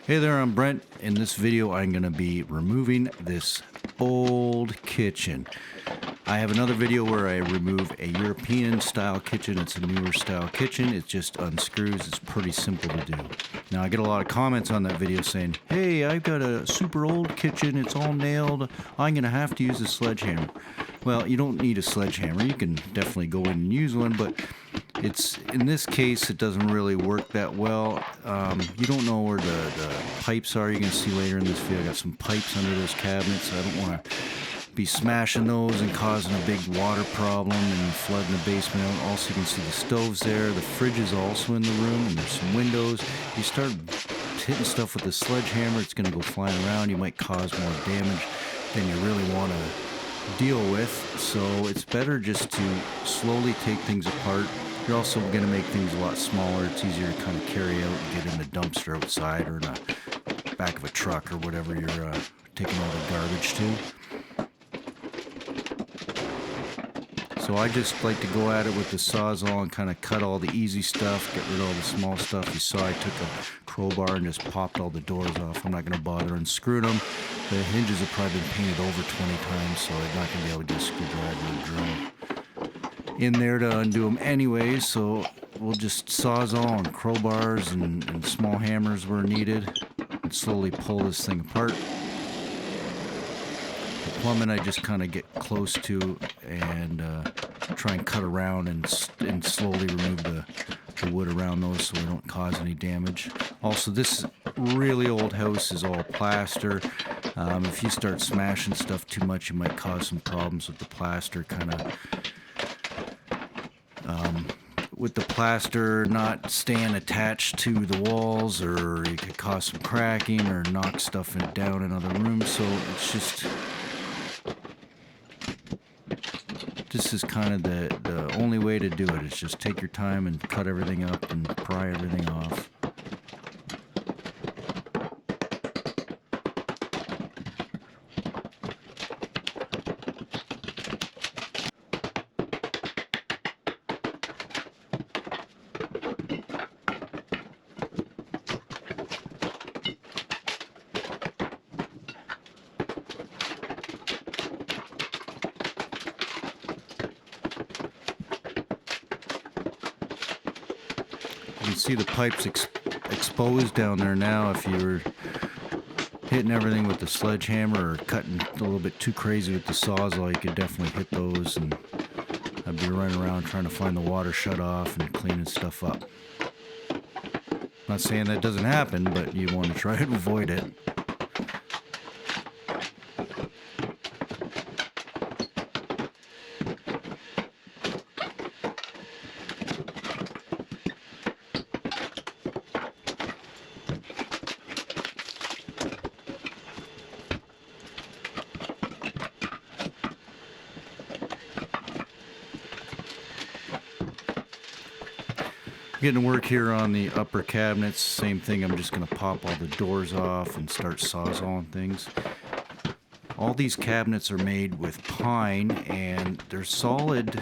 Hey there, I'm Brent. In this video, I'm going to be removing this old kitchen. I have another video where I remove a European style kitchen. It's a newer style kitchen. It just unscrews. It's pretty simple to do. Now, I get a lot of comments on that video saying, hey, I've got a super old kitchen. It's all nailed. I'm going to have to use a sledgehammer. Well, you don't need a sledgehammer. You can definitely go in and use one, but in this case, it doesn't really work that well. You don't know where the pipes are. You're going to see later in this video, I got some pipes under those cabinets. I don't want to be smashing those and causing a big water problem and flooding the basement out. Also, you can see the stoves there. The fridge is also in the room, and there's some windows. You start hitting stuff with the sledgehammer, it's going to go flying around. You might cause more damage than you really want to deal with. So it's better just to slowly take things apart. You're also going to make things a lot smaller. It's easier to kind of carry out and get in the dumpster outside or in the back of a truck or whatever you're taking all the garbage to. So I just like to go at it with the Sawzall and kind of cut all the easy stuff, get rid of all the small stuff. You saw I took a crowbar and just popped all the doors off. I'm not going to bother unscrewing them. The hinges have probably been painted over 20 times, so I'm not going to be able to get a screwdriver and drill in there to undo them anyway. So we'll just Sawzall and crowbars and small hammers where needed and slowly pull this thing apart. Plumbing I just kind of get close to and try and cut around and slowly remove the wood around those so we don't cause any damage. Also, this really old house is all plaster. If you start smashing stuff too much, you might cause some problems with the plaster, with the plaster not staying attached to the walls, or you could cause some cracking or knock stuff down in other rooms. So it's just... This is kind of the only way to do it. Is just take your time and cut everything up and pry everything off. You can see the pipes exposed down there now. If you were hitting everything with the sledgehammer or cutting a little bit too crazy with the Sawzall, you could definitely hit those, and I'd be running around trying to find the water shut off and cleaning stuff up. Not saying that doesn't happen, but you want to try to avoid it. Getting to work here on the upper cabinets. Same thing, I'm just going to pop all the doors off and start sawzalling things. All these cabinets are made with pine, and they're solid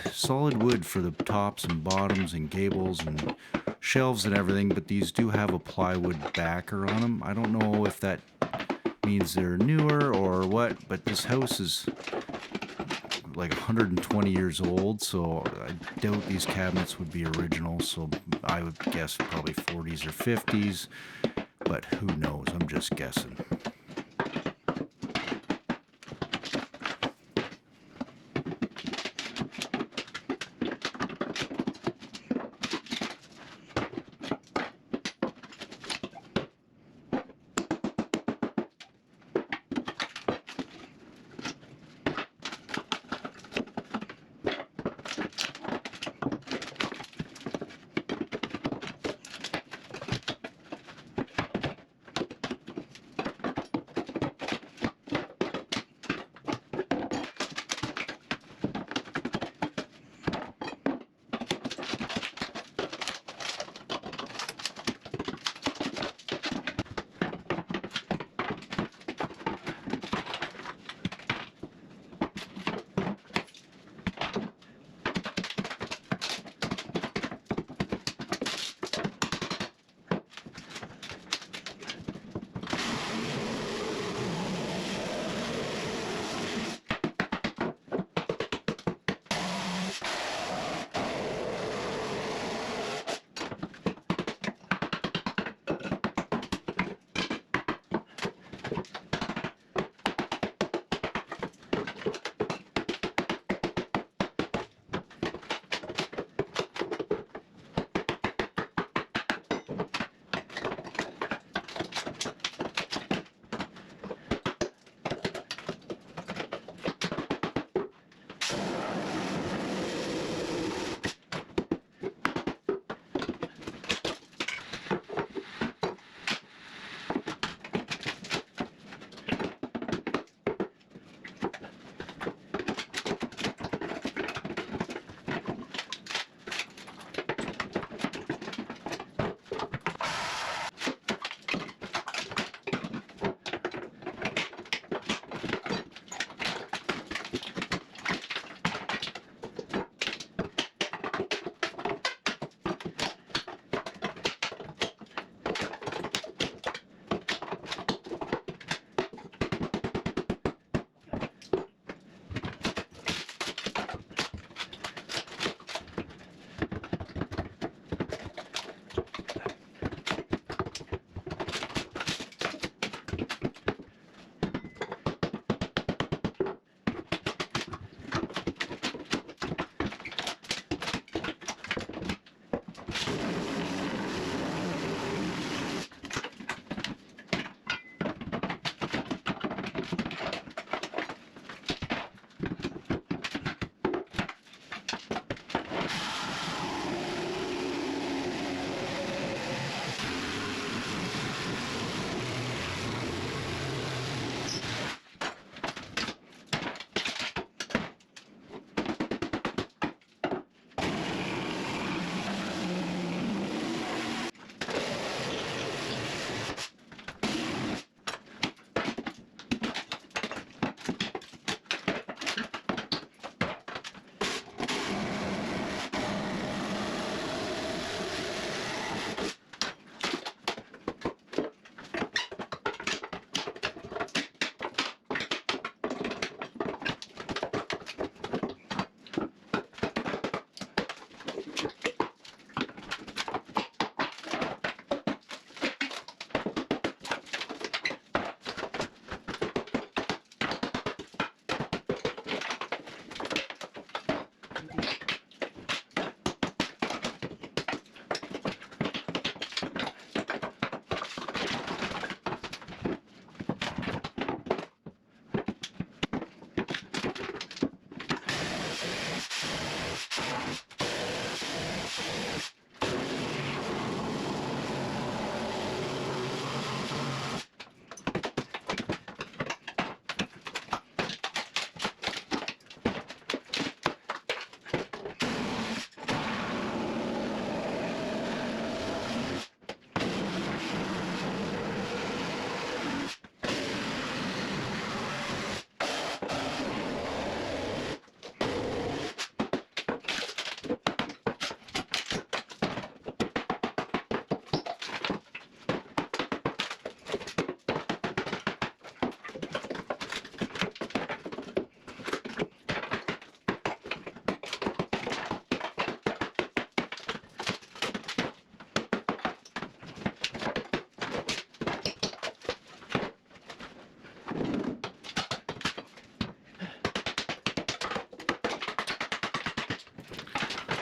wood for the tops and bottoms and gables and shelves and everything, but these do have a plywood backer on them. I don't know if that means they're newer or what, but this house is like 120 years old, so I doubt these cabinets would be original, so I would guess probably 40s or 50s, but who knows, I'm just guessing.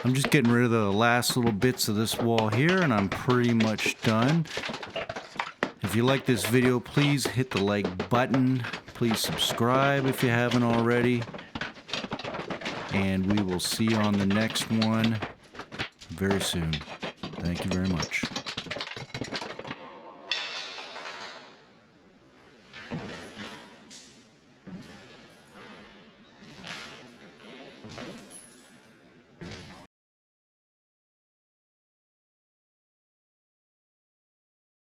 I'm just getting rid of the last little bits of this wall here, and I'm pretty much done. If you like this video, please hit the like button. Please subscribe if you haven't already. And we will see you on the next one very soon. Thank you very much.